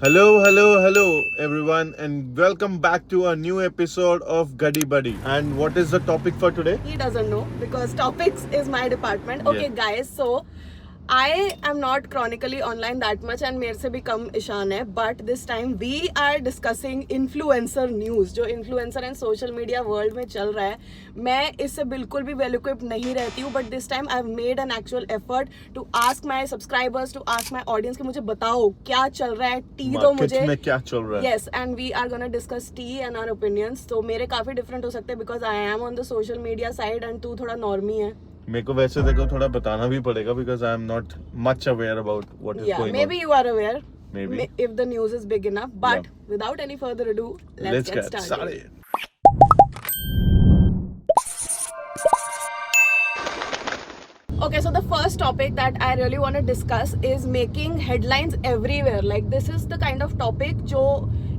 Hello, everyone, and welcome back to a new episode of Guddy Buddy. And what is the topic for today? He doesn't know because topics is my department. Okay, Yeah. guys, so I am not chronically online that much and मेरे से भी कम ईशान है, but this time we are discussing influencer news जो influencer and social media world में चल रहा है. मैं इससे बिल्कुल भी well equipped नहीं रहती हूँ, but this time I've made an actual effort to ask my subscribers, to ask my audience कि मुझे बताओ क्या चल रहा है, टी दो मुझे. मार्केट में क्या चल रहा है? Yes, and we are gonna discuss tea and our opinions. तो मेरे काफी different हो सकते हैं because I am on the social media side and तू थोड़ा normie है. मेरे को वैसे देखो थोड़ा बताना भी पड़ेगा because I am not much aware about what is going maybe on. you are aware. Maybe. If the news is big enough. But without any further ado, let's get started. Okay, so the first topic that I really want to discuss is making headlines everywhere. Like this is the kind of topic जो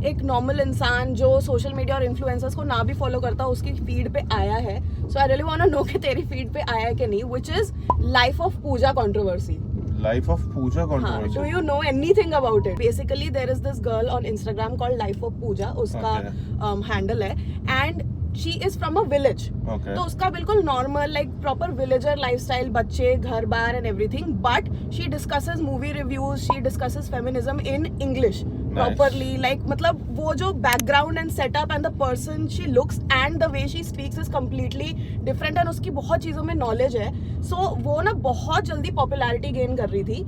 एक normal इंसान जो social media और influencers को ना भी follow करता उसकी feed पे आया है. So I really want to know कि तेरी feed पे आया है कि नहीं, which is life of Pooja controversy. Life of Pooja controversy. Do you know anything about it? Basically, there is this girl on Instagram called Life of Pooja. उसका handle है and she is from a village. Okay. तो उसका बिल्कुल normal like proper villager lifestyle, बच्चे घर बार and everything. But she discusses movie reviews, she discusses feminism in English. Properly, like मतलब वो जो background and setup and the person she looks and the way she speaks is completely different and उसकी बहुत चीज़ों में knowledge है. So वो ना बहुत जल्दी popularity gain कर रही थी.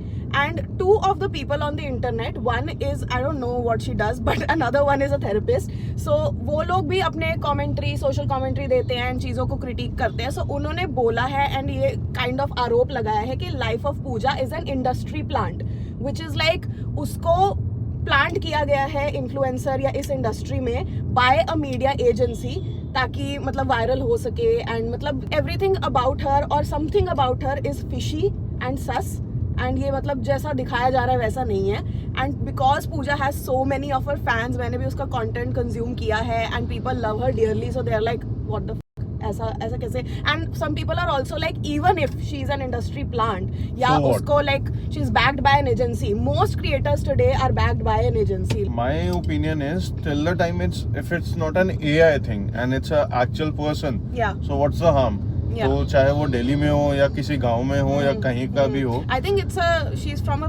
And two of the people on the internet, one is I don't know what she does, but another one is a therapist. So वो लोग भी अपने commentary, social commentary देते हैं and चीज़ों को critique करते हैं. So उन्होंने बोला है and ये kind of आरोप लगाया है कि Life of Pooja is an industry plant, which is like उसको प्लांट किया गया है इन्फ्लुएंसर या इस इंडस्ट्री में बाय अ मीडिया एजेंसी ताकि मतलब वायरल हो सके एंड मतलब एवरीथिंग अबाउट हर और something about her is fishy and sauce and ये मतलब जैसा दिखाया जा रहा है वैसा नहीं है and because Pooja has so many of her fans मैंने भी उसका कंटेंट कंज्यूम किया है and people love her dearly so they are like what the ऐसा कैसे and some people are also like even if she is an industry plant या उसको like she is backed by an agency most creators today are backed by an agency My opinion is till the time if it's not an AI thing and it's a actual person. Yeah. So what's the harm? Yeah. तो चाहे वो दिल्ली में हो या किसी गांव में हो या कहीं का भी हो. I think it's she is from a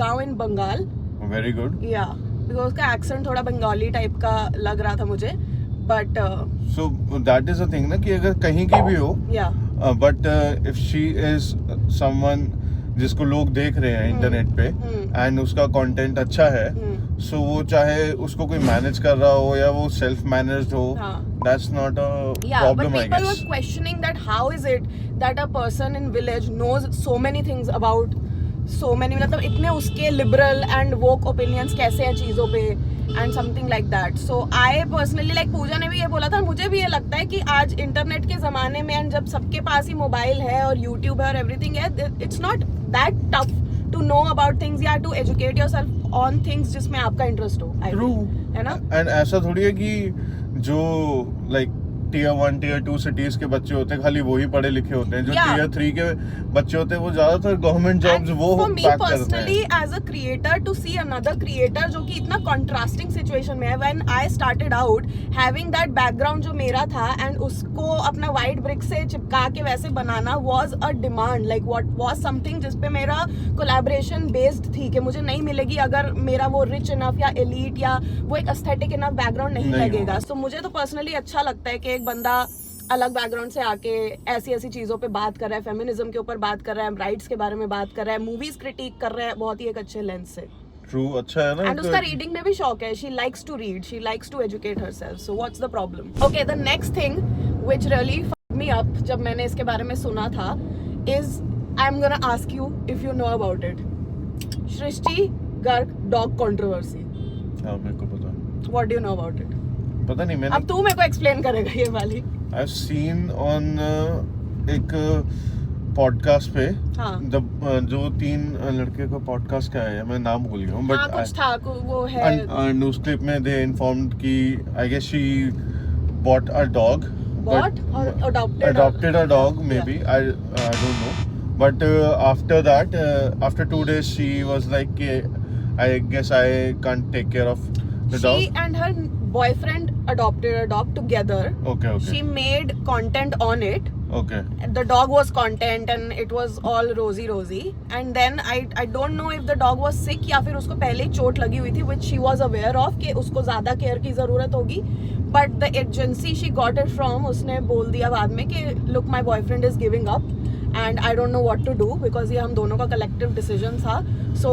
गांव इन बंगाल Very good. या बिकॉज उसका एक्सेंट थोड़ा बंगाली टाइप का लग रहा था मुझे but So that is the thing ना कि अगर कहीं की भी हो या but if she is someone जिसको लोग देख रहे हैं इंटरनेट पे एंड उसका कंटेंट अच्छा है सो वो चाहे उसको कोई मैनेज कर रहा हो या वो सेल्फ मैनेज्ड हो that's not a problem I people were guess. questioning that how is it that a person in village knows so many things about so many मतलब इतने उसके liberal and woke opinions कैसे हैं चीज़ों पे and something like that. So I personally like पूजा ने भी ये बोला था मुझे भी ये लगता है कि आज इंटरनेट के ज़माने में and जब सबके पास ही मोबाइल है और यूट्यूब है और everything है it's not that tough to know about things या to educate yourself on things जिसमें आपका इंटरेस्ट हो. True. है ना? एंड ऐसा थोड़ी है कि जो लाइक टीयर 1 टीयर 2 सिटीज के बच्चे होते हैं खाली वही पढ़े लिखे होते हैं जो टीयर 3 के बच्चे होते हैं वो ज्यादातर गवर्नमेंट जॉब्स वो पैक करते हैं. personally as a creator to see another creator जो कि इतना contrasting situation में है when I started out having that background जो मेरा था and उसको अपना white brick से चिपका के वैसे बनाना was a demand like what was something जिस पे मेरा collaboration based थी कि मुझे नहीं मिलेगी अगर मेरा वो rich enough या elite या वो एक aesthetic enough background नहीं लगेगा. So मुझे तो personally अच्छा लगता है कि एक बंदा अलग बैकग्राउंड से आके ऐसी चीजों पे बात कर रहा है फेमिनिज्म के ऊपर बात कर रहा है राइट्स के बारे में बात कर रहा है मूवीज क्रिटिक कर रहा है बहुत ही एक अच्छे लेंस से. ट्रू अच्छा है ना. एंड उसका रीडिंग में भी शौक है she likes to read she likes to educate herself so what's the problem. Okay the next thing which really fucked me up जब मैंने इसके बारे में सुना था is I am gonna ask you if you know about it Srishti Garg dog controversy. हां मेरे को पता है. What do you know about it? पता नहीं मैंने अब तू मेरे को एक्सप्लेन करेगा ये वाली. आई हैव सीन ऑन एक पॉडकास्ट पे जो 3 लड़के का पॉडकास्ट का है मैं नाम भूल गया हूँ बट कुछ था वो है न्यूज क्लिप में दे इन्फॉर्म्ड कि I guess she bought a dog adopted a dog maybe I don't know but after that after 2 days she was like I guess I can't take care of the dog. She and her boyfriend adopted a dog together. Okay. She made content on it. Okay. The dog was content and it was all rosy and then I don't know if the dog was sick या फिर उसको पहले ही चोट लगी हुई थी which she was aware of कि उसको ज़्यादा केयर की ज़रूरत होगी, but the agency she got it from उसने बोल दिया बाद में कि look my boyfriend is giving up and I don't know what to do because ये हम दोनों का collective decision था, so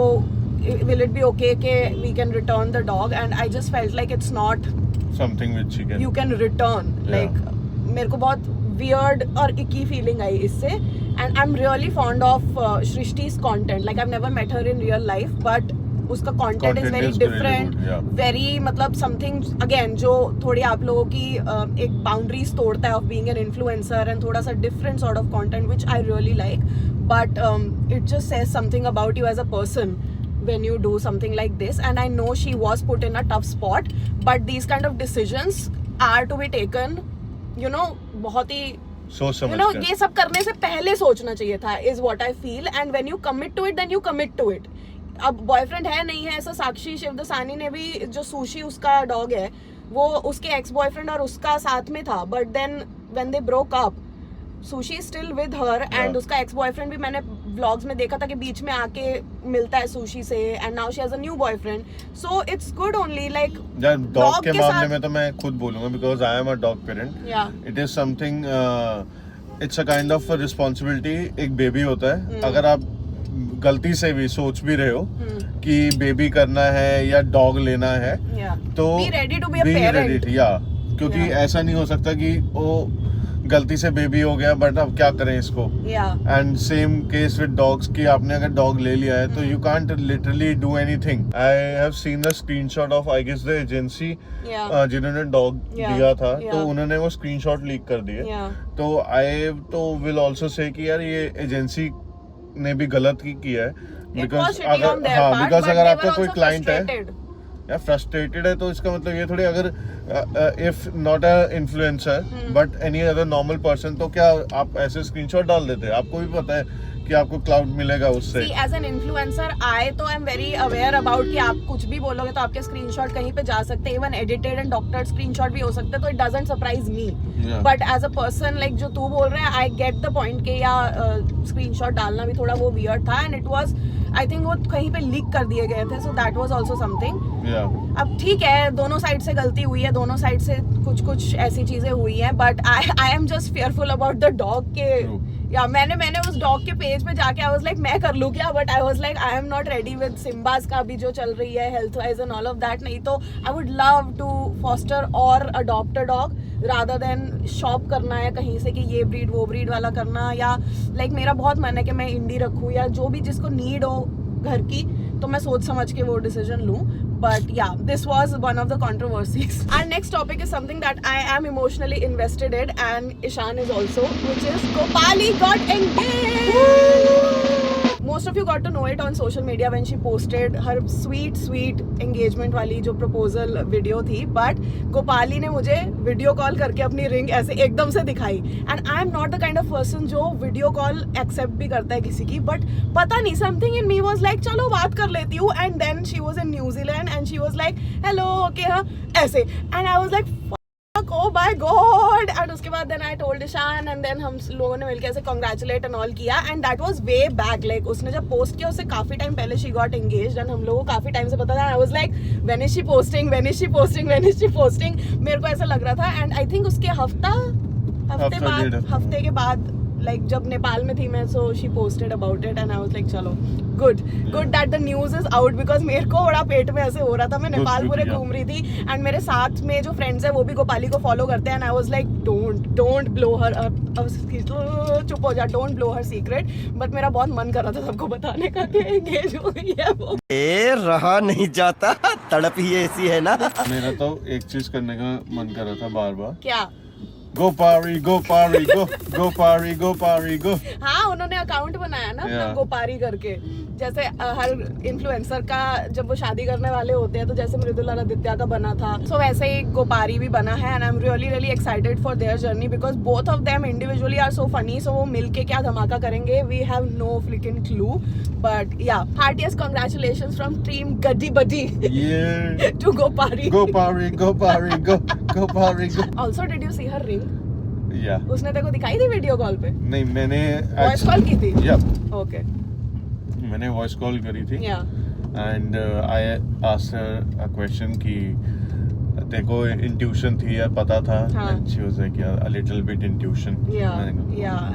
will it be okay कि we can return the dog and I just felt like it's not Something which you can return. Like मेरे को बहुत weird और icky feeling आई इससे and I'm really fond of Shrishti's content. Like I've never met her in real life but उसका content is very different, really good, very मतलब something again जो थोड़ी आप लोगों की एक boundaries तोड़ता है of being an influencer and थोड़ा सा different sort of content which I really like, but it just says something about you as a person when you do something like this and I know she was put in a tough spot but these kind of decisions are to be taken you know बहुत ही सोच समझ you know कर. ये सब करने से पहले सोचना चाहिए था is what I feel and when you commit to it then you commit to it. अब बॉयफ्रेंड है नहीं है ऐसा साक्षी शिवदसानी ने भी जो सुशी उसका डॉग है वो उसके एक्स बॉयफ्रेंड और उसका साथ में था but then when they broke up सुशी स्टिल विद हर एंड उसका एक्स बॉयफ्रेंड भी मैंने व्लॉग्स में देखा था कि बीच में आके मिलता है सुशी से and now she has a new boyfriend so it's good only like dog के मामले में तो मैं खुद बोलूंगा because I am a dog parent. It is something it's a kind of responsibility. एक बेबी होता है अगर आप गलती से भी सोच भी रहे हो कि बेबी करना है या डॉग लेना है तो be ready to be a parent. क्योंकि ऐसा नहीं हो सकता कि वो गलती से बेबी हो गया बट अब क्या करें इसको. And same case with dogs कि आपने अगर डॉग ले लिया है तो you can't literally do anything. I have seen the screenshot of I guess the agency जिन्होंने डॉग दिया था तो उन्होंने वो स्क्रीनशॉट लीक कर दिए. तो आई तो विल आल्सो से कि यार ये एजेंसी ने भी गलत ही किया है बिकॉज अगर आपका कोई क्लाइंट है या फ्रस्ट्रेटेड है तो इसका मतलब ये थोड़ी अगर if not a influencer but any other normal person तो क्या आप ऐसे स्क्रीनशॉट डाल देते हैं. आपको भी पता है कि आपको क्लाउड मिलेगा उससे. एज एन इन्फ्लुएंसर आई तो I am very aware about कि आप कुछ भी बोलोगे तो आपके स्क्रीनशॉट कहीं पे जा सकते हैं, even edited and doctored screenshot भी हो सकते हैं तो it doesn't surprise me. But as a person like जो तू बोल रहे हैं आई गेट द पॉइंट के या स्क्रीनशॉट डालना भी थोड़ा वो वियर्ड था and it was I think वो कहीं पे लीक कर दिए गए थे so that was also something. अब ठीक है दोनों साइड से गलती हुई है, दोनों साइड से कुछ ऐसी चीजें हुई हैं but I am just fearful about the dog के या मैंने उस डॉग के पेज पे जाके आई वाज लाइक मैं कर लूं क्या but I was like I am not ready with सिम्बास का भी जो चल रही है health wise and all of that. नहीं तो I would love to foster और adopt a dog rather than shop करना है कहीं से कि ये ब्रीड वो ब्रीड वाला करना या लाइक मेरा बहुत मन है कि मैं इंडी रखूं या जो भी जिसको नीड हो घर की तो मैं सोच समझ के वो डिसीजन लूं. But yeah, this was one of the controversies. Our next topic is something that I am emotionally invested in and Ishan is also, which is Gopali got engaged. Most of you got to know it on social media when she posted her sweet engagement वाली जो proposal video थी. But Gopali ने मुझे video call करके अपनी ring ऐसे एकदम से दिखाई. And I am not the kind of person जो video call accept भी करता है किसी की. But पता नहीं something in me was like चलो बात कर लेती हूँ. And then she was in New Zealand and she was like hello okay हाँ ऐसे. And I was like oh my god and उसके बाद then I told Ishan and then हम लोगों ने मिलके ऐसे congratulate and all किया and that was way back like उसने जब post किया उससे काफी टाइम पहले she got engaged and हम लोगों को काफी टाइम से पता था. I was like when is she posting मेरे को ऐसा लग रहा था and I think उसके हफ्ते के बाद like जब नेपाल में थी मैं so she posted about it and I was like चलो good that the news is out because मेरे को बड़ा पेट में ऐसे हो रहा था. मैं नेपाल पूरे घूम रही थी and मेरे साथ में जो फ्रेंड्स है वो भी गोपाली को फॉलो करते हैं and I was like don't blow her up चुप हो जा don't blow her secret but मेरा बहुत मन कर रहा था सबको बताने का कि एंगेज हो गई है वो. रहा नहीं जाता तड़प ही ऐसी है ना. मेरा तो एक चीज करने का मन कर रहा था बार बार. क्या Go Pari, go Pari, go Pari, go Pari, go. हाँ उन्होंने अकाउंट बनाया ना अपना Yeah. गोपारी करके, जैसे हर इन्फ्लुएंसर का जब वो शादी करने वाले होते हैं तो जैसे मृदुला आदित्य का बना था, सो वैसे ही गोपारी भी बना है. And I am really excited for their journey because both of them individually are so funny. सो वो मिलके क्या धमाका करेंगे, we have no flicking clue. But या हार्टिएस्ट कांग्रेचुलेशंस फ्रॉम टीम गड्डी बड्डी Yeah. To गोपारी. Go Pari, go Pari, go Pari, go. Also did you see her ring? Yeah. उसने तेरे को दिखाई थी वीडियो कॉल पे? नहीं मैंने वॉइस कॉल की थी? Yeah. ओके मैंने वॉइस कॉल करी थी. या and I asked her a question कि तेरे को इंट्यूशन थी या पता था? हाँ. एंड शी वाज लाइक यार a little bit intuition.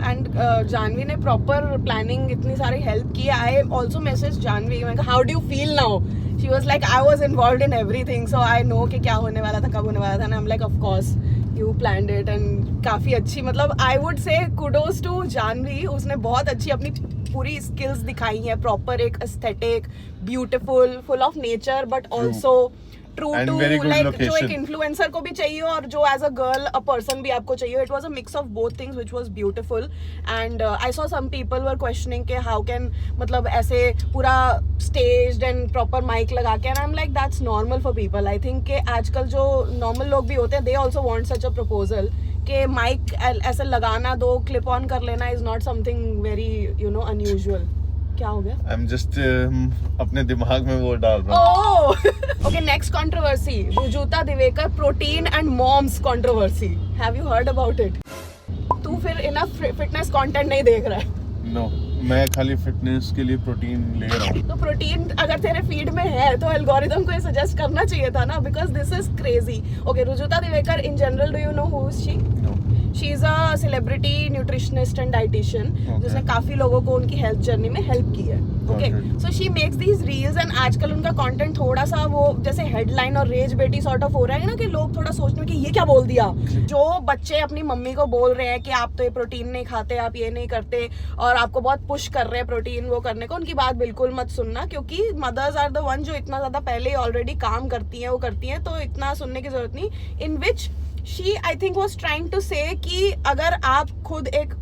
And Janhvi ने प्रॉपर प्लानिंग इतनी सारी हेल्प की. आई ऑल्सो मैसेज जानवी, मैं how do you feel now? She was like I was involved in everything, so I know कि क्या होने वाला था, कब होने वाला था. And I am like of course you planned it. एंड काफी अच्छी, मतलब I would say kudos to Janhvi. उसने बहुत अच्छी अपनी पूरी स्किल्स दिखाई हैं. प्रॉपर एक aesthetic, beautiful, full of nature but also true And to very good like जो location. एक इन्फ्लुएंसर को भी चाहिए और जो as a girl a person भी आपको चाहिए. It was a mix of both things which was beautiful. And I saw some people were questioning के हाउ कैन, मतलब ऐसे पूरा स्टेज्ड एंड प्रॉपर माइक लगा के. And I am like that's normal for people. I think के आजकल जो normal लोग भी होते हैं they also want such a proposal के माइक ऐसे लगाना, दो क्लिप ऑन कर लेना is not something very you know unusual. क्या हो गया? आई एम जस्ट अपने दिमाग में वो डाल रहा हूँ. Oh, okay. Next controversy: Rujuta Diwekar protein and moms controversy. Have you heard about it? तू फिर इनफ फिटनेस कंटेंट नहीं देख रहा है. नो मैं खाली फिटनेस के लिए प्रोटीन ले रहा हूँ. तो प्रोटीन अगर तेरे फीड में है तो एल्गोरिदम को ये सजेस्ट करना चाहिए था ना, because this is crazy. Okay, Rujuta Diwekar in general, do you know who is she? No. She is a celebrity nutritionist and dietitian जिसने काफी लोगों को उनकी हेल्थ जर्नी में हेल्प की है. Okay, so she makes these reels and आजकल उनका कंटेंट थोड़ा सा वो जैसे हेडलाइन और रेज बेटी सॉर्ट ऑफ हो रहा है ना, कि लोग थोड़ा सोचते हैं कि ये क्या बोल दिया. जो बच्चे अपनी मम्मी को बोल रहे हैं कि आप तो ये प्रोटीन नहीं खाते, आप ये नहीं करते, और आपको बहुत पुश कर रहे हैं प्रोटीन वो करने को, उनकी बात बिल्कुल मत सुनना. क्योंकि मदर्स आर द वन जो इतना ज्यादा पहले ऑलरेडी काम करती हैं, वो करती हैं, तो इतना सुनने की जरूरत नहीं. In which she I think was trying to say कि अगर आप खुद एक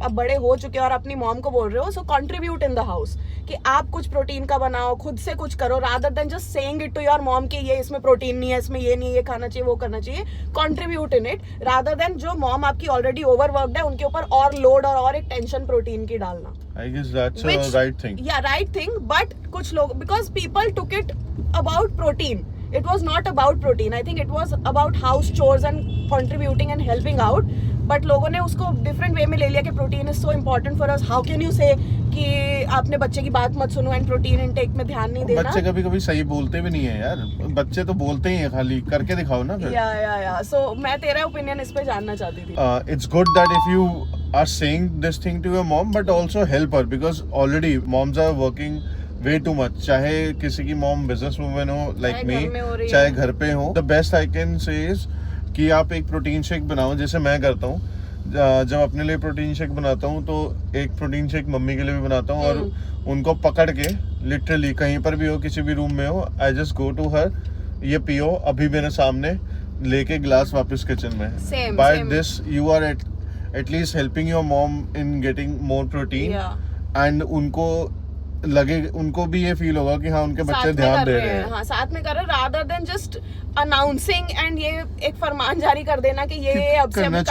अब बड़े हो चुके हो और अपनी मॉम को बोल रहे हो, सो कंट्रीब्यूट इन द हाउस, कि आप कुछ प्रोटीन का बनाओ, खुद से कुछ करो, rather than just saying it to your mom कि ये इसमें प्रोटीन नहीं है, इसमें ये नहीं है, ये खाना चाहिए, वो करना चाहिए. Contribute in it, rather than जो मॉम आपकी ऑलरेडी ओवरवर्क्ड है उनके ऊपर और लोड और एक टेंशन प्रोटीन की डालना. I guess that's a Which- right thing. Yeah, right thing. But कुछ लोग, because people took it about protein. It was not about protein. I think it was about house chores and contributing and helping out. But लोगों ने उसको different way में ले लिया कि protein is so important for us. How can you say कि आपने बच्चे की बात मत सुनो and protein intake में ध्यान नहीं देना? बच्चे कभी कभी सही बोलते भी नहीं है यार. बच्चे तो बोलते ही हैं, खाली करके दिखाओ ना फिर. Yeah. So मैं तेरा opinion इस पे जानना चाहती थी. It's good that if you are saying this thing to your mom, but also help her because already moms are working way too much. चाहे किसी की मॉम बिजनेस वुमन हो like चाहे me, घर में हो रही चाहे है. घर पे हो, the best I can say is कि आप एक प्रोटीन शेक बनाओ, जैसे मैं करता हूँ. जब अपने लिए प्रोटीन शेक बनाता हूँ तो एक प्रोटीन शेक मम्मी के लिए भी बनाता हूँ, और उनको पकड़ के लिटरली कहीं पर भी हो, किसी भी रूम में हो, I just go to her, ये पियो अभी मेरे सामने, लेके ग्लास वापस किचन में. Same, by same. This you are at least helping your mom in getting more protein. Yeah. and उनको भी ये फील होगा कि हाँ उनके बच्चे साथ में ध्यान कर दे रहे रहे हैं. हैं. हाँ, साथ में कर रहे हैं, rather than just announcing and ये एक फरमान जारी कर देना कि ये अब से हमें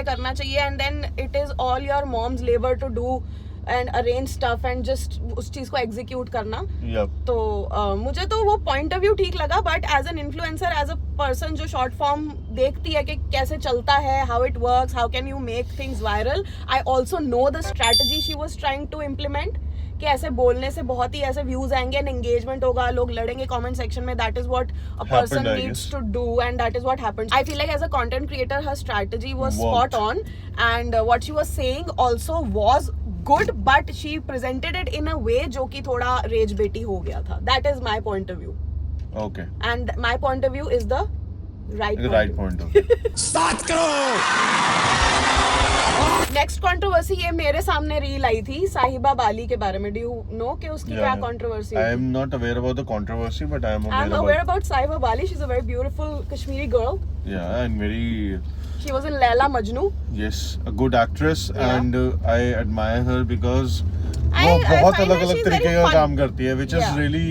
करना चाहिए and then it is all your mom's labor to do and arrange stuff and just उस चीज को execute करना. Yep. तो मुझे तो वो पॉइंट ऑफ व्यू ठीक लगा, but as an influencer, as a person जो शॉर्ट फॉर्म देखती है कि कैसे चलता है, how it works, how can you make things viral, I also know the strategy she was trying to implement, कि ऐसे बोलने से बहुत ही ऐसे व्यूज आएंगे एंड एंगेजमेंट होगा, लोग लड़ेंगे कमेंट सेक्शन में. That is what a person Happened, I needs guess. To do and that is what happened. I feel like as a content creator her strategy was Worked. Spot on and what she was saying also was good, but she presented it in a way जो कि थोड़ा rage baity हो गया था. That is my point of view. Okay. And my point of view is the right The point right of view. point of view. Start करो. Next controversy ये मेरे सामने रील आई थी साहिबा बाली के बारे में. डू यू नो कि उसकी क्या कंट्रोवर्सी है? I am not aware about the controversy, but I am I'm aware about Sahiba Bali. She's a very beautiful Kashmiri girl. Yeah, and very She was in Laila Majnu. yes, a good actress, Yeah. and I admire her because I वो बहुत find that अलग-अलग she's तरीके very का fun. काम करती है, which is Yeah. really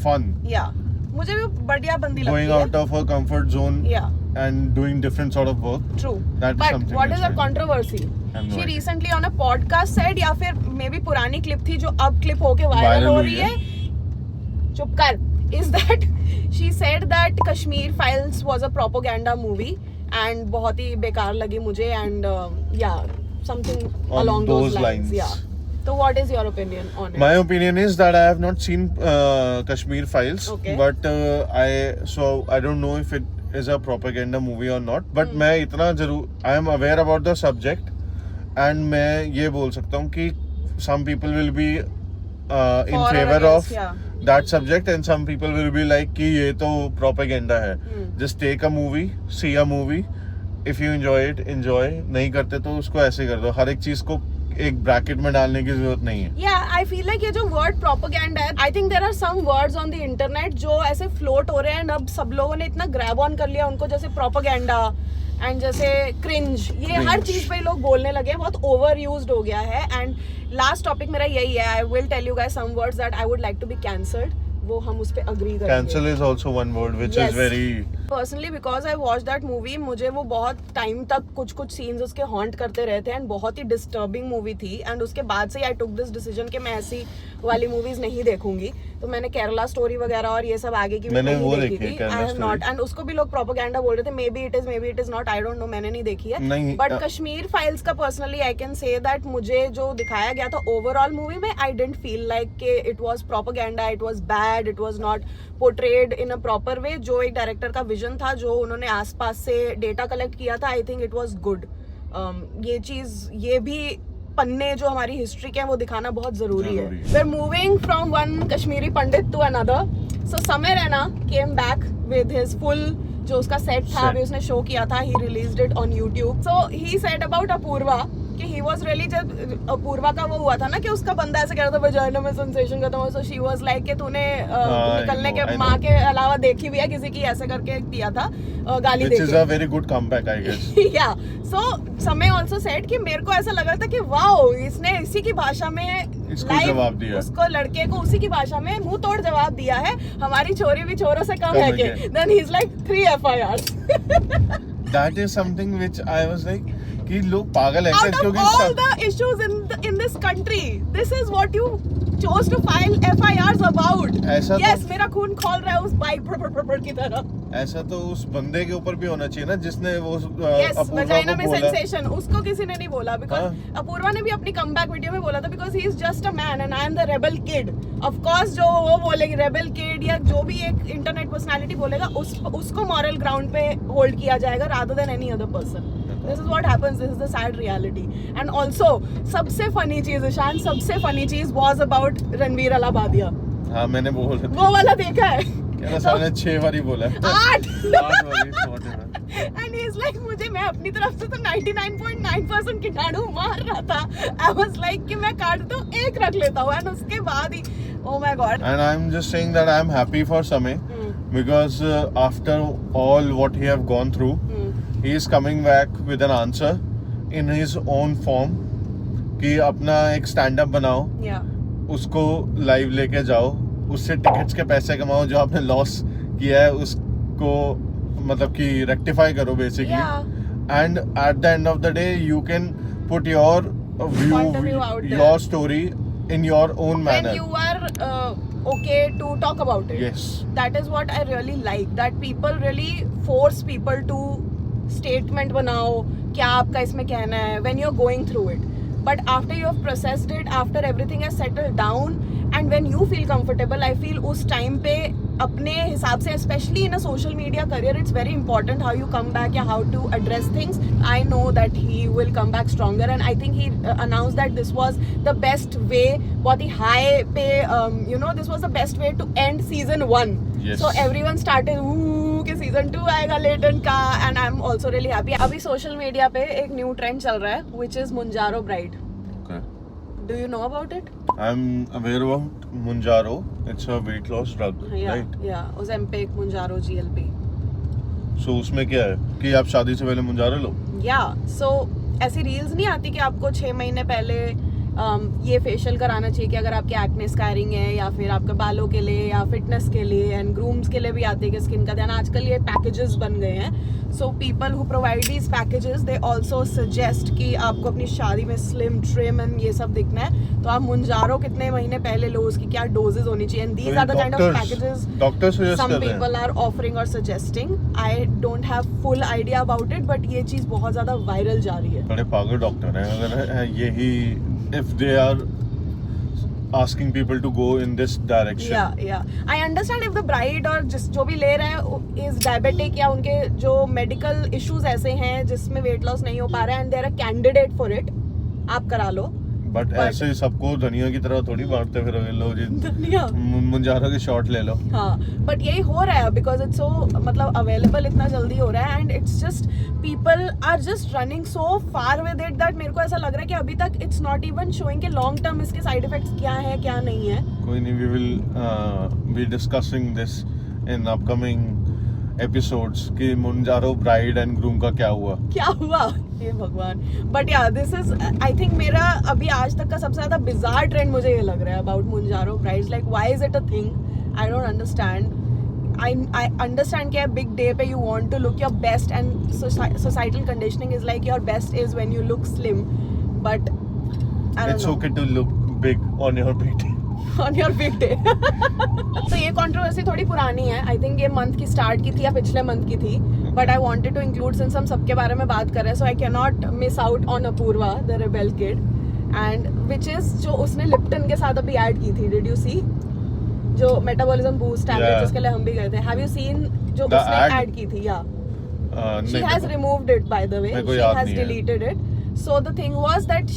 fun. Yeah. मुझे भी बढ़िया बंदी लगती Going है. out of her comfort zone Yeah. and doing different sort of work. True. That is But something what is which her I- controversy? have no She idea. recently on a podcast said या फिर may be पुरानी clip थी जो अब clip होके viral Viral हो हुई रही है. है. चुप कर. Is that she said that Kashmir Files was a propaganda movie and बहुत ही बेकार लगी मुझे and yeah something On along those those lines. lines. Yeah. So what is your opinion on it? My opinion is that I have not seen Kashmir Files, Okay. but I don't know if it is a propaganda movie or not. But मैं इतना जरूर I am aware about the subject, and मैं ये बोल सकता हूँ कि some people will be in For or favor against, of yeah. that subject, and some people will be like कि ये तो propaganda है. Just take a movie, see a movie. If you enjoy it, enjoy. नहीं करते तो उसको ऐसे कर दो. हर एक चीज को एक ब्रैकेट में डालने की जरूरत नहीं है. Yeah, I feel like ये जो word propaganda है, I think there are some words on the internet जो ऐसे float हो रहे हैं, अब सब लोगों ने इतना grab on कर लिया उनको, जैसे propaganda and जैसे cringe, ये हर Cringe. चीज पे लोग बोलने लगे हैं, बहुत overused हो गया है. And last topic मेरा यही है, I will tell you guys some words that I would like to be cancelled. वो हम उस पे agree करेंगे. Cancel is also one word which Yes. is very personally because I watch that movie, मुझे वो बहुत टाइम तक कुछ कुछ सीन्स उसके हॉन्ट करते रहते हैं एंड बहुत ही डिस्टर्बिंग मूवी थी. एंड उसके बाद से आई टुक दिस डिसीजन कि मैं ऐसी वाली मूवीज नहीं देखूंगी. तो मैंने केरला स्टोरी वगैरह और ये सब आगे की भी मैंने नहीं वो देखी देखी है, थी. Kerala I have story. Not. And उसको भी लोग प्रोपेगेंडा बोल रहे थे. May be it is not, I don't know, मैंने नहीं देखी है. नहीं, बट कश्मीर फाइल्स का personally I can say that मुझे जो दिखाया गया था ओवरऑल मूवी में, आई डिडंट फील लाइक कि it was propaganda, it was bad, it was not portrayed in a proper way. जो एक डायरेक्टर का विजन था, जो उन्होंने आसपास से डेटा कलेक्ट किया था, I think it was good. ये चीज, ये भी पन्ने जो हमारी हिस्ट्री के हैं वो दिखाना बहुत जरूरी है. We are moving from one Kashmiri Pandit to another. So Samay Raina came back with his full जो उसका सेट था, अभी उसने शो किया था, he released it on YouTube. So he said about Apoorva कि ही वाज रियली, जब अपूर्वा का वो हुआ था ना कि उसका बंदा ऐसे कह रहा था वजाइना में सेंसेशन खत्म हो, सो शी वाज लाइक कि तूने निकलने के I know. माँ के अलावा देखी भी है किसी की, ऐसे करके दिया था गाली which is देके. a very good comeback I guess. या सो समय ऑल्सो सेड कि मेरे को ऐसा लगा था कि वाओ, इसने इसी की भाषा में इसको live जवाब दिया. उसको लड़के को उसी की भाषा में मुंह तोड़ जवाब दिया है. हमारी छोरी भी छोरों से कम है कि. Then he is like 3 FIRs. That is something which I was like कि लोग पागल है Out of क्योंकि all सब the issues in this country, this is what you chose to file FIRs about. ऐसा Yes, तो मेरा खून खोल रहा है उस बाइक की तरह. ऐसा तो उस बंदे के ऊपर भी होना चाहिए ना जिसने वो Yes, अपूर्वा वजाइना को में बोला. सेंसेशन उसको किसी ने नहीं बोला, बिकॉज अपूर्वा ने भी अपनी कमबैक वीडियो में बोला था, because he is just a man and I am the rebel kid. Of course जो वो बोलेगी रेबल किड या जो भी एक इंटरनेट पर्सनालिटी बोलेगा, उसको मॉरल ग्राउंड पे होल्ड किया जाएगा rather than any other person. This is what happens, this is the sad reality. And also सबसे फनी चीज ईशान, सबसे फनी चीज वाज अबाउट रणवीर अलाहाबादिया. हाँ मैंने बोला वो वाला देखा है? क्या सामने 6 बारी बोला है. 8 8 बारी whatever. And he's like, मुझे, मैं अपनी तरफ से तो 99.9% कीटाणु मार रहा था. I was like कि मैं काट दूं, एक रख लेता हूँ. And उसके बाद ही, oh my god. And I'm just saying that I'm happy for Samay because after all what he have gone through, he is coming back with an answer in his own form कि अपना एक stand up बनाओ, Yeah. उसको live लेके जाओ, उससे tickets के पैसे कमाओ, जो आपने लॉस किया है उसको मतलब कि रेक्टिफाई करो basically. Yeah. And at the end of the day you can put your Point of view out there. your story in your own When manner. you are okay to talk about it. Yes. That is what I really like. That people really force people to statement बनाओ, क्या आपका इसमें कहना है, when you're going through it. But after you have processed it, after everything has settled down, and when you feel comfortable, I feel उस time पे अपने हिसाब से, especially in a social media career, it's very important how you come back या how to address things. I know that he will come back stronger, and I think he announced that this was the best way, बहुत ही high पे, this was the best way to end season 1. Yes. So everyone started, ooh, कि season 2 आएगा Latent का and I am also really happy. अभी social media पे एक new trend चल रहा है which is Mounjaro bride. Okay. Do you know about it? I'm aware about Mounjaro. It's a weight loss drug, right? या Ozempic, मुंजारो, GLP. So उसमें क्या है कि आप शादी से पहले मुंजारो लो? या सो ऐसी रील्स नहीं आती कि आपको 6 महीने पहले ये फेशियल कराना चाहिए कि अगर आपके एक्ने स्काररिंग है या फिर आपके बालों के लिए या फिटनेस के लिए एंड ग्रूम्स के लिए भी आते हैं कि स्किन का ध्यान. आजकल ये पैकेजेस बन गए हैं. So people who provide these packages they also suggest कि आपको अपनी शादी में स्लिम ट्रिम एंड ये सब दिखना है तो आप मुंजारो कितने महीने पहले लो, उसकी क्या डोजेज होनी चाहिए. And these are the kind of packages doctors suggest some कर रहे people हैं. are offering or suggesting. I don't have full idea about it, but ये चीज बहुत ज्यादा वायरल जा रही है. बड़े पागल डॉक्टर हैं अगर यही if they are asking people to go in this direction. Yeah. I understand if the bride और जिस जो भी ले रहे हैं is diabetic या उनके जो medical issues ऐसे हैं जिसमें weight loss नहीं हो पा रहा है and they are a candidate for it, आप करा लो. But ऐसे ही सबको धनिया की तरह थोड़ी बांटते फिर लो जी धनिया. मुंजारो के शॉट ले लो. हाँ, बट यही हो रहा है बिकॉज इट्स सो मतलब अवेलेबल इतना जल्दी हो रहा है and it's just people are just running so far with it that मेरे को ऐसा लग रहा है कि अभी तक इट्स नॉट इवन शोइंग कि लॉन्ग टर्म इसके साइड इफेक्ट्स क्या है क्या नहीं है. कोई नहीं, we will be discussing this in upcoming episodes कि मुंजारो ब्राइड एंड ग्रूम का क्या हुआ. हे भगवान. बट या दिस इज आई थिंक मेरा अभी आज तक का सबसे ज्यादा बिजार ट्रेंड मुझे ये लग रहा है about Mounjaro brides. Like why is it a thing? I don't understand. I understand कि big day पे you want to look your best and societal conditioning is like your best is when you look slim, but I don't It's know. okay to look big on your big day. On your big day. तो ये controversy थोड़ी पुरानी है. I think ये month की start की थी या पिछले मंथ की थी. But I wanted to include since हम सबके बारे में बात कर रहे हैं so I can not miss out on Apoorva the rebel kid and which is जो उसने लिप्टन के साथ अभी ऐड की थी. डिड यू सी जो मेटाबॉलिज्म बूस्ट टैबलेट Yeah. जिसके लिए हम भी गए थे. हैव यू सीन जो The उसने ad? ऐड की थी? या she नहीं, has removed it by the way. मेरे को She याद has नहीं है. deleted it. So the thing was that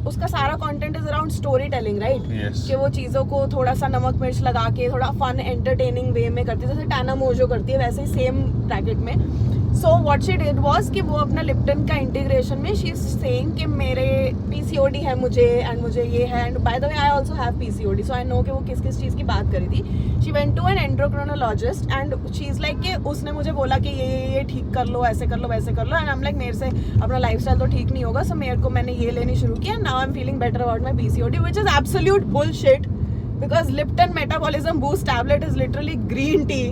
उसका सारा content is around storytelling, right? Yes. कि वो चीजों को थोड़ा सा नमक मिर्च लगा के थोड़ा फन एंटरटेनिंग वे में करती है जैसे टाना मोजो करती है वैसे ही सेम ब्रैकेट में. So what she did was कि वो अपना लिप्टन का इंटीग्रेशन में शी इज सेइंग कि मेरे पीसीओडी है मुझे एंड मुझे ये है and by the way I also have PCOD so I know कि वो किस किस चीज़ की बात करी थी. She went to an endocrinologist and she is like कि उसने मुझे बोला कि ये ठीक कर लो, ऐसे कर लो, वैसे कर लो एंड आई एम लाइक मेरे से अपना लाइफस्टाइल तो ठीक नहीं होगा. सो मेरे को मैंने ये लेनी शुरू किया. Now I am feeling better about my PCOD which is absolute bullshit because Lipton metabolism boost tablet is literally green tea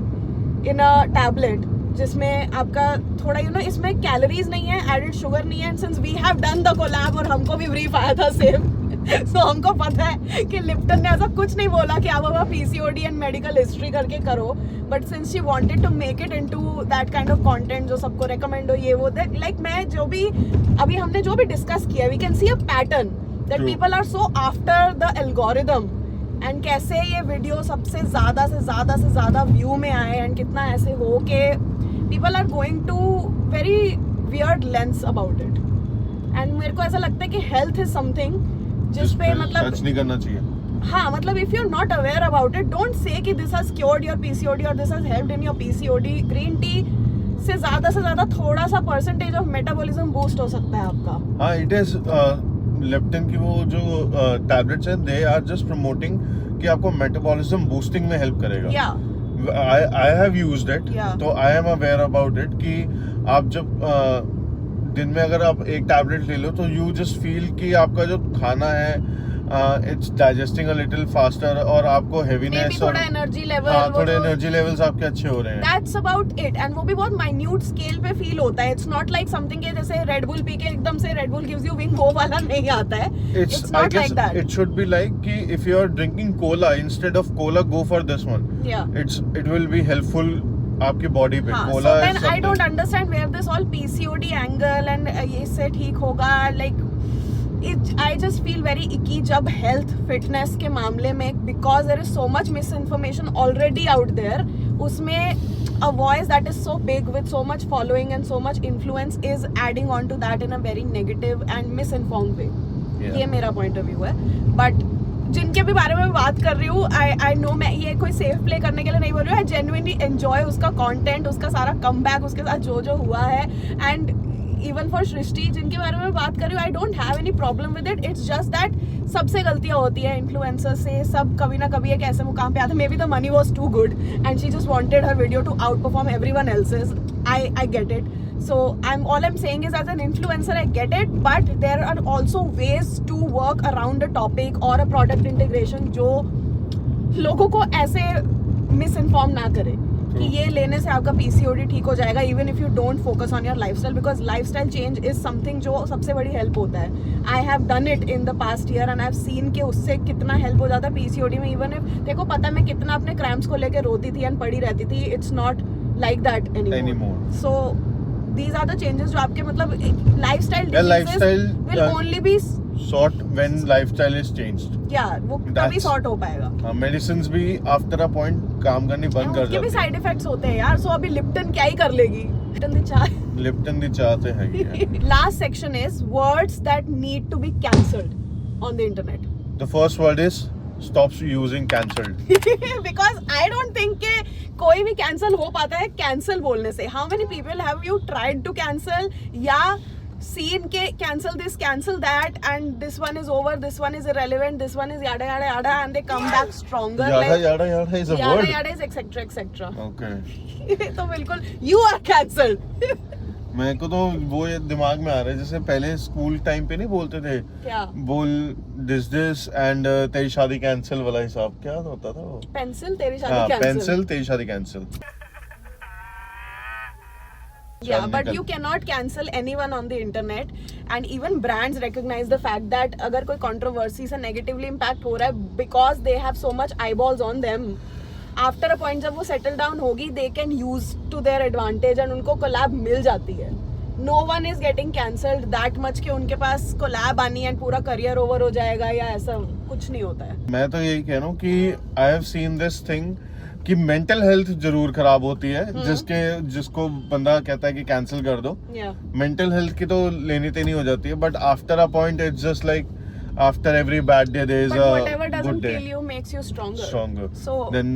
in a tablet जिसमें आपका थोड़ा इसमें कैलोरीज नहीं है, एडेड शुगर नहीं है. And since we have done the collab और हमको भी ब्रीफ आया था सेम सो हमको पता है कि लिप्टन ने ऐसा कुछ नहीं बोला कि आप अपना पीसीओडी एंड मेडिकल हिस्ट्री करके करो. But since she wanted to make it into that kind of content जो सबको रेकमेंड हो ये वो दैट लाइक मैं जो भी अभी हमने जो भी डिस्कस किया we can see a pattern that people are so after the algorithm and कैसे ये वीडियो सबसे ज्यादा व्यू में आए एंड कितना ऐसे हो के people are going to very weird lengths about it and मेरे को ऐसा लगता है कि health is something जिस पे मतलब टच नहीं करना चाहिए. हाँ मतलब if you're not aware about it don't say कि this has cured your PCOD or this has helped in your PCOD. green tea से ज्यादा थोड़ा सा percentage of metabolism boost हो सकता है आपका. हाँ, it is लेप्टिन की वो जो टैबलेट्स हैं दे आर जस्ट प्रमोटिंग कि आपको मेटाबॉलिज्म बूस्टिंग में हेल्प करेगा. Yeah. I have used it. Yeah. तो I am aware about it कि आप जब दिन में अगर आप एक टैबलेट ले लो तो you just feel कि आपका जो खाना है it's digesting a little faster और आपको heaviness थोड़ा एनर्जी लेवल थोड़े एनर्जी लेवल्स आपके अच्छे हो रहे हैं. That's about it and वो भी बहुत minute scale पे फील होता है. It's not like something के जैसे Red Bull पी के एकदम से Red Bull gives you wing वो वाला नहीं आता है. It's I not guess like that. it should be like कि if you are drinking cola instead of cola go for this one. Yeah. It will be helpful आपकी body पे. हाँ, Cola so then I don't understand where this all PCOD angle and ये से ठीक होगा like I just feel very icky जब health fitness के मामले में because there is so much misinformation already out there उसमें a voice that is so big with so much following and so much influence is adding on to that in a very negative and misinformed way. Yeah. ये मेरा point of view है but जिनके भी बारे में मैं बात कर रही हूँ, आई नो, मैं ये कोई सेफ प्ले करने के लिए नहीं बोल रही हूँ, आई जेन्युइनली एंजॉय उसका कंटेंट, उसका सारा कमबैक, उसके साथ जो जो हुआ है. एंड इवन फॉर सृष्टि जिनके बारे में बात कर रही हूँ, I don't have any problem with it. It's just that सबसे गलतियां होती है इन्फ्लुएंसर से. सब कभी ना कभी एक ऐसे मुकाम पे आते हैं. Maybe the money was too good and she just wanted her video to outperform everyone else's. I get it. So all I'm saying is, as an influencer, I get it, but there are also ways to work around a topic or a product integration जो लोगों को ऐसे misinform ना करे कि ये लेने से आपका PCOD ठीक हो जाएगा, even if you don't focus on your lifestyle, because lifestyle change is something जो सबसे बड़ी help होता है. I have done it in the past year and I've seen कि उससे कितना help हो जाता है PCOD में. even if देखो पता है मैं कितना अपने cramps को लेके रोती थी and पड़ी रहती थी. It's not like that anymore. So these are the changes जो आपके मतलब lifestyle diseases will only be sort when lifestyle is changed. वो तभी sort हो पाएगा. Medicines भी after a point काम करनी बंद कर जाती है. उनके भी side effects होते हैं यार. So अभी लिप्टन क्या ही कर लेगी. लिप्टन दी चाय तो है ही. Last section is words that need to be cancelled on the internet. The first word is stop using cancelled. Because I don't think कि कोई भी cancel हो पाता है cancel बोलने से. How many people have you tried to cancel या seen के cancel this, cancel that, and this one is over, this one is irrelevant, this one is yada yada yada, and they come back stronger. Yada is a word. Yada is etc. Okay. तो बिल्कुल you are cancelled. मेरे को तो वो ये दिमाग में आ रहा है जैसे पहले स्कूल टाइम पे नहीं बोलते थे क्या बोल दिस एंड तेरी शादी कैंसिल वाला हिसाब क्या होता था वो पेंसिल तेरी शादी कैंसिल पेंसिल तेरी शादी cancel. Yeah, but you cannot cancel anyone on the internet, and even brands recognize the fact that अगर कोई controversy से negatively impact हो रहा है because they have so much eyeballs on them. After a point जब वो settle down होगी, they can use to their advantage and उनको collab मिल जाती है. No one is getting cancelled that much कि उनके पास collab आनी है and पूरा career over हो जाएगा या ऐसा कुछ नहीं होता है. मैं तो यही कह रहा हूँ कि I have seen this thing कि मेंटल हेल्थ जरूर खराब होती है जिसको बंदा कहता है कि कैंसिल कर दो. मेंटल हेल्थ की तो लेनी तेनी हो जाती है but after a point it's just like after every bad day there is a good day. Kill you makes you stronger. So then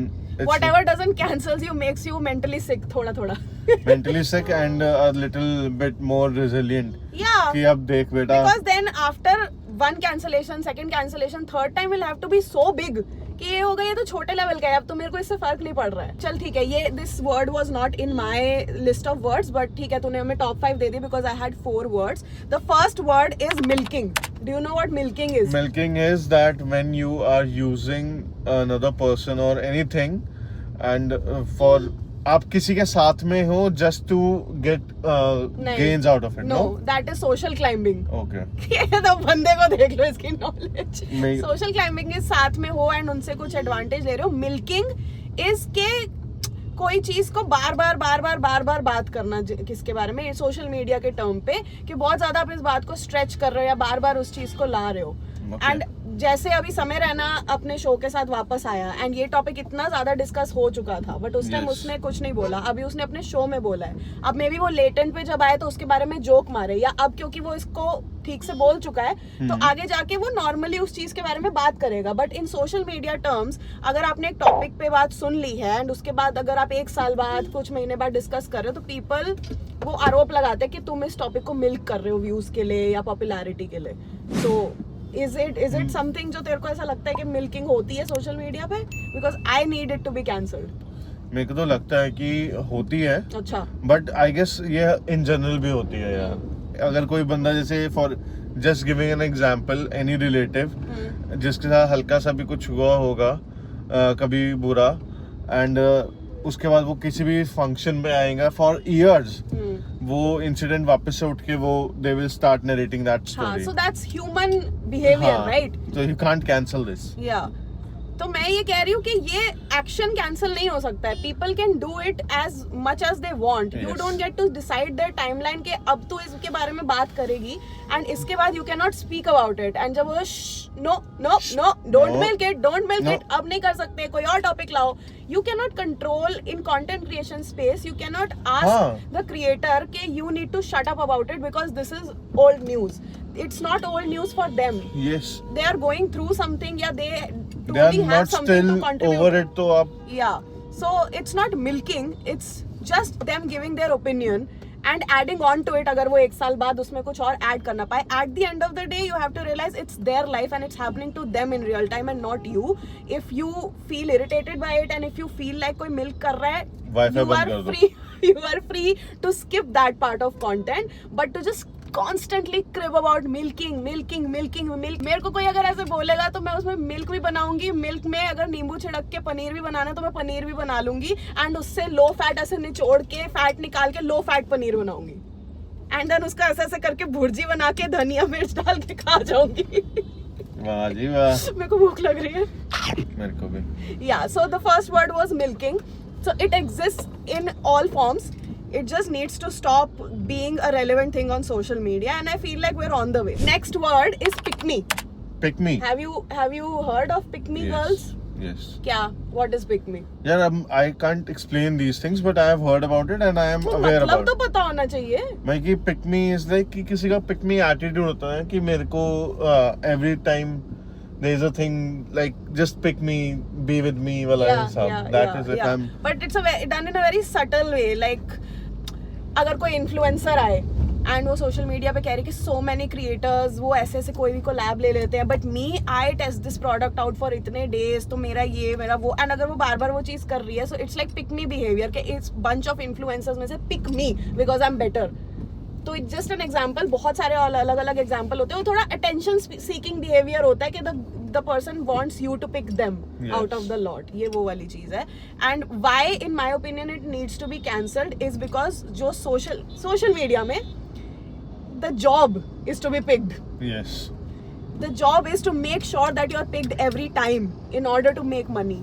whatever doesn't cancels you makes you mentally sick थोड़ा mentally sick and a little bit more resilient. Yeah. कि अब देख बेटा. Because then after one cancellation, second cancellation, third time will have to be so big कि ये हो गया ये तो छोटे लेवल का है अब तो मेरे को इससे फर्क नहीं पड़ रहा है. चल ठीक है ये this word was not in my list of words but ठीक है तूने हमें top 5 they the because I had 4 words. The first word is milking. Do you know what milking is? Milking is that when you are using another person or anything and for आप किसी के साथ में हो just to get gains out of it. No, that is social climbing. Okay. तो बंदे को देख लो इसकी नॉलेज. Social climbing is साथ में हो and उनसे कुछ एडवांटेज ले रहे हो. Milking is के कोई चीज को बार बार बात करना किसके बारे में सोशल मीडिया के टर्म पे कि बहुत ज्यादा आप इस बात को स्ट्रेच कर रहे हो या बार बार उस चीज को ला रहे हो. एंड जैसे अभी समय रहना अपने शो के साथ वापस आया एंड ये टॉपिक इतना ज्यादा डिस्कस हो चुका था बट उस टाइम उसने कुछ नहीं बोला. अभी उसने अपने शो में बोला है. अब मे बी वो लेटेंट पे जब आए तो उसके बारे में जोक मारे या अब क्योंकि वो इसको ठीक से बोल चुका है तो आगे जाके वो नॉर्मली उस चीज के बारे में बात करेगा. But in social media terms अगर आपने एक टॉपिक पे बात सुन ली है एंड उसके बाद अगर आप 1 साल बाद कुछ महीने बाद डिस्कस कर रहे हो तो पीपल वो आरोप लगाते हैं कि तुम इस टॉपिक को मिल्क कर रहे हो व्यूज के लिए या पॉपुलैरिटी के लिए. सो Is it something जो तेरे को ऐसा लगता है कि मिल्किंग होती है सोशल मीडिया पे? Because I need it to be cancelled. मेरे को तो लगता है कि होती है. अच्छा. But I guess ये in general भी होती है यार. अगर कोई बंदा जैसे for just giving an example any relative जिसके साथ हल्का सा भी कुछ हुआ होगा कभी बुरा and उसके बाद वो किसी भी फंक्शन में आएगा for years वो इंसिडेंट वापस से उठ के वो they will start narrating that story. So that's human behavior, right? So you can't cancel this. Yeah. तो मैं ये कह रही हूँ कि ये एक्शन कैंसिल नहीं हो सकता है. People can do it as much as they want. You don't get to decide their timeline के अब तू इसके बारे में बात करेगी एंड इसके बाद you can not speak about it and जब वो नो डोंट मिल्क इट अब नहीं कर सकते कोई और टॉपिक लाओ. You can not control in content creation space. You can not ask the creator के you need to shut up about it because this is old news. it's not old news for them. Yes. They are going through something, yeah, they They are truly have not something still to contribute. over it, तो आप Yeah, so it's not milking, it's just them giving their opinion and adding on to it. अगर वो एक साल बाद उसमें कुछ और add करना पाए, at the end of the day you have to realize it's their life and it's happening to them in real time and not you. If you feel irritated by it and if you feel like कोई milk कर रहा है, Wi-Fi you बंद are कर दो। free. You are free to skip that part of content, but to just constantly crib about milk. मेरे को कोई अगर ऐसे बोलेगा तो मैं उसमें मिल्क भी बनाऊंगी, मिल्क में अगर नींबू छिड़क के पनीर भी बनाना है तो मैं पनीर भी बना लूंगी एंड उससे लो फैट ऐसे निचोड़ के फैट निकाल के लो फैट पनीर बनाऊंगी एंड देन उसका ऐसे ऐसे करके भुर्जी बना के धनिया मिर्च डाल के खा जाऊंगी। वाह जी वाह, मेरे को भूख लग रही है। मेरे को भी। Yeah, so the first word was milking. So it exists in all forms. It just needs to stop being a relevant thing on social media, and I feel like we're on the way. Next word is pick me. Pick me. Have you heard of pick me girls? Yes. क्या? What is pick me? यार I can't explain these things, but I have heard about it and I am वो aware मतलब about तो it. पता होना चाहिए। मैं कि pick me is like कि किसी का pick me attitude होता है कि मेरे को every time there is a thing like just pick me, be with me वाला हिसाब. That is if I'm. But it's done in a very subtle way. Like अगर कोई इन्फ्लुएंसर आए एंड वो सोशल मीडिया पे कह रही कि सो मेनी क्रिएटर्स वो ऐसे ऐसे कोई भी कोलैब ले लेते हैं, but me I test this product out for इतने डेज, तो मेरा ये मेरा वो, एंड अगर वो बार बार वो चीज कर रही है, so it's like pick me behaviour के इट्स बंच ऑफ इन्फ्लुएंसर्स में से pick me because I am better. तो इट्स जस्ट एन एग्जाम्पल. बहुत सारे अलग अलग एग्जाम्पल होते हैं. वो थोड़ा अटेंशन सीकिंग बिहेवियर होता है कि the person wants you to pick them out of the lot. ये वो वाली चीज है. And why in my opinion it needs to be cancelled is because जो सोशल मीडिया में the job is to be picked. Yes. The job is to make sure that you are picked every time in order to make money.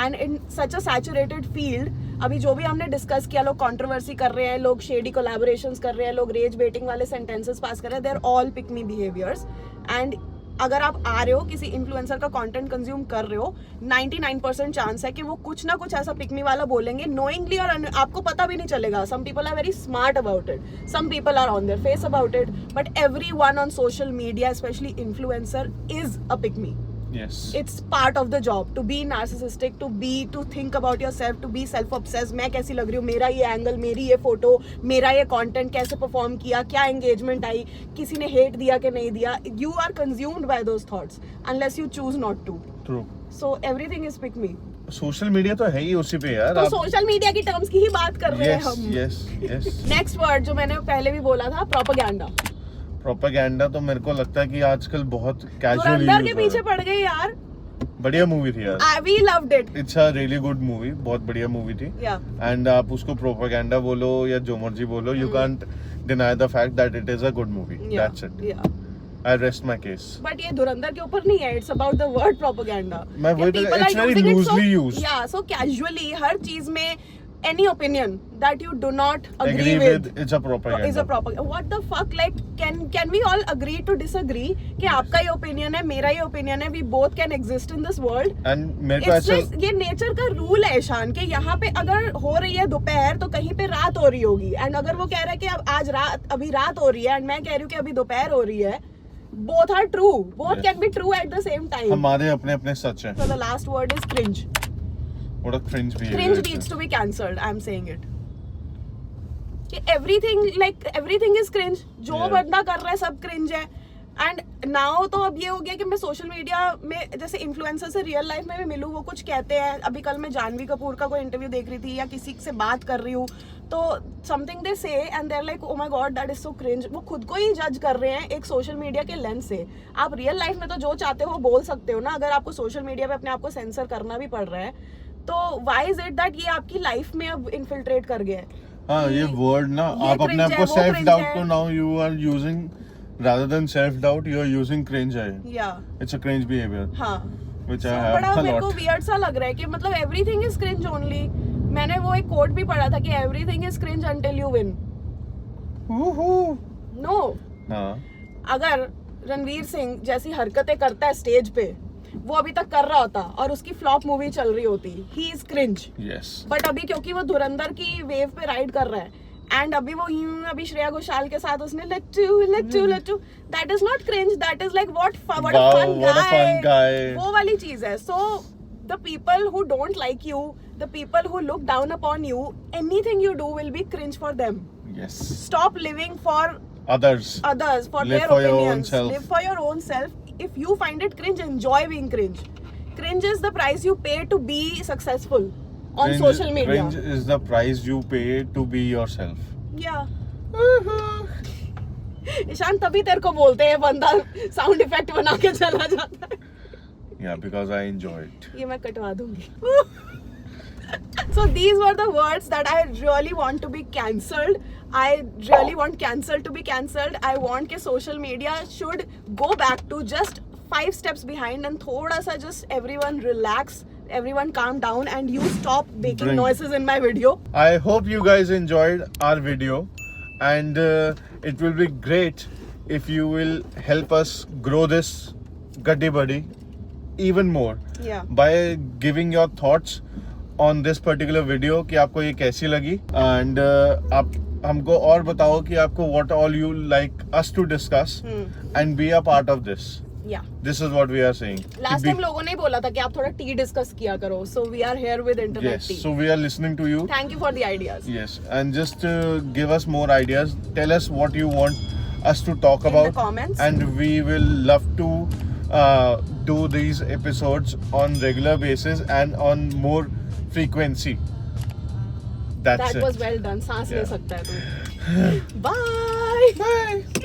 And in such a saturated field, अभी जो भी हमने discuss किया, लोग controversy कर रहे हैं, लोग शेडी कोलैबोरेशंस कर रहे हैं, लोग रेज बेटिंग वाले सेंटेंसेस पास कर रहे हैं, they are all pick me behaviours. एंड अगर आप आ रहे हो किसी इन्फ्लुएंसर का कंटेंट कंज्यूम कर रहे हो, 99% चांस है कि वो कुछ ना कुछ ऐसा पिक मी वाला बोलेंगे नोइंगली, और आपको पता भी नहीं चलेगा. Some people are very smart about it, some people are on their face about it, but everyone on social media specially influencer is a pick me. Yes. It's part of the job to be narcissistic, to think about yourself, to be self-obsessed. मैं कैसी लग रही हूँ, मेरा ये angle, मेरी ये photo, मेरा ये कंटेंट कैसे परफॉर्म किया, क्या एंगेजमेंट आई, किसी ने हेट दिया कि नहीं दिया. You are consumed by those thoughts unless you choose not to. True. So everything is pick me. Social media तो है ही उसी पे यार. तो सोशल मीडिया की टर्म्स की ही बात कर रहे हैं हम. Yes. नेक्स्ट वर्ड जो मैंने पहले भी बोला था, प्रोपेगेंडा. प्रोपेगेंडा तो मेरे को लगता है कि आजकल बहुत कैजुअली धुरंधर के पीछे पड़ गए यार. बढ़िया मूवी थी यार. We loved it. It's a really good movie. बहुत बढ़िया मूवी थी. Yeah. एंड आप उसको प्रोपेगेंडा बोलो या जो मर्जी बोलो, you can't deny the fact that it is a good movie. That's it. Yeah. I rest my case. But ये धुरंधर के ऊपर नहीं है. It's about the word propaganda. मैं वही तो, it's very loosely used. Yeah, so casually हर चीज में any opinion that you do not agree with it's a propaganda. is a propaganda. What the fuck, like can we all agree to disagree कि आपका ये opinion है, मेरा ये opinion है, we both can exist in this world. And मेरे को It's ऐसा just ये nature का rule है ईशान, कि यहाँ पे अगर हो रही है दोपहर तो कहीं पे रात हो रही होगी, and अगर वो कह रहा है कि अब आज रात अभी रात हो रही है and मैं कह रही हूँ कि अभी दोपहर हो रही है, both are true. Both can be true at the same time. हमारे अपने अपने सच हैं. So the last word is cringe. What a cringe behavior. Cringe needs to be cancelled. I'm saying it. कि everything is cringe. जो Yeah. बंदा कर रहा है सब cringe है. एंड नाउ तो अब ये हो गया कि मैं सोशल मीडिया में जैसे इन्फ्लुएंसर से रियल लाइफ में भी मिलूँ, वो कुछ कहते हैं. अभी कल मैं जानवी कपूर का कोई इंटरव्यू देख रही थी या किसी से बात कर रही हूँ, तो something they say and they're like oh my god that is so cringe. वो खुद को ही जज कर रहे हैं एक सोशल मीडिया के लेंस से. आप रियल लाइफ में तो जो चाहते हो वो बोल सकते हो ना. अगर आपको सोशल मीडिया पे अपने आप को सेंसर करना भी पड़ रहा है, तो व्हाई इज इट दैट ये आपकी लाइफ में अब इन्फिल्ट्रेट कर गया है. हाँ, ये वर्ड ना ये आप अपने cringe आप है, को वो सेल्फ cringe डाउट है. को now you are using rather than self doubt you are using cringe है. Yeah. It's a cringe behavior. हाँ. Which So, I have बड़ा a मेरे को lot. weird सा लग रहा है कि मतलब everything is cringe only. मैंने वो एक कोट भी पढ़ा था कि everything is cringe until you win. No. हाँ. अगर रणवीर सिंह जैसी हरकतें करता है स्टेज पे, वो अभी तक कर रहा होता और उसकी फ्लॉप मूवी चल रही होती, he is cringe. Yes. But अभी क्योंकि वो धुरंधर की वेव पे राइड कर रहा है एंड अभी वो अभी श्रेया घोषाल के साथ उसने लट्टू that is not cringe, that is like what Wow, what a fun guy. वो वाली चीज है. So the people who don't like you, the people who look down upon you, anything you do will be cringe for them. Yes. Stop living for Others. for Live their for your own opinions. self. Live for your own self. If you find it cringe, enjoy being cringe. Cringe is the price you pay to be successful on social media. Cringe is the price you pay to be yourself. Yeah. Ishaan तभी तेरे को बोलते हैं बंदा sound effect बना के चला जाता है. Yeah, because I enjoy it. ये मैं कटवा दूंगी. So these were the words that I really want to be cancelled. I really want cancel to be cancelled. I want कि social media should go back to just 5 steps behind and थोड़ा सा just everyone relax, everyone calm down and you stop making noises in my video. I hope you guys enjoyed our video, and it will be great if you will help us grow this Gaddi Buddy even more Yeah. by giving your thoughts on this particular video कि आपको ये कैसी लगी, and आप हमको और बताओ कि आपको what all you like us to discuss and be a part of this. Yeah. This is what we are saying. Last time लोगों ने बोला था कि आप थोड़ा टी डिस्कस किया करो. So we are here with internet Yes, tea. so we are listening to you. Thank you for the ideas. Yes, and just give us more ideas. Tell us what you want us to talk In the about, comments. and we will love to do these episodes on regular basis and on more frequency. That's That it. was well done. सांस ले Yeah. सकता है तू. Bye. Bye.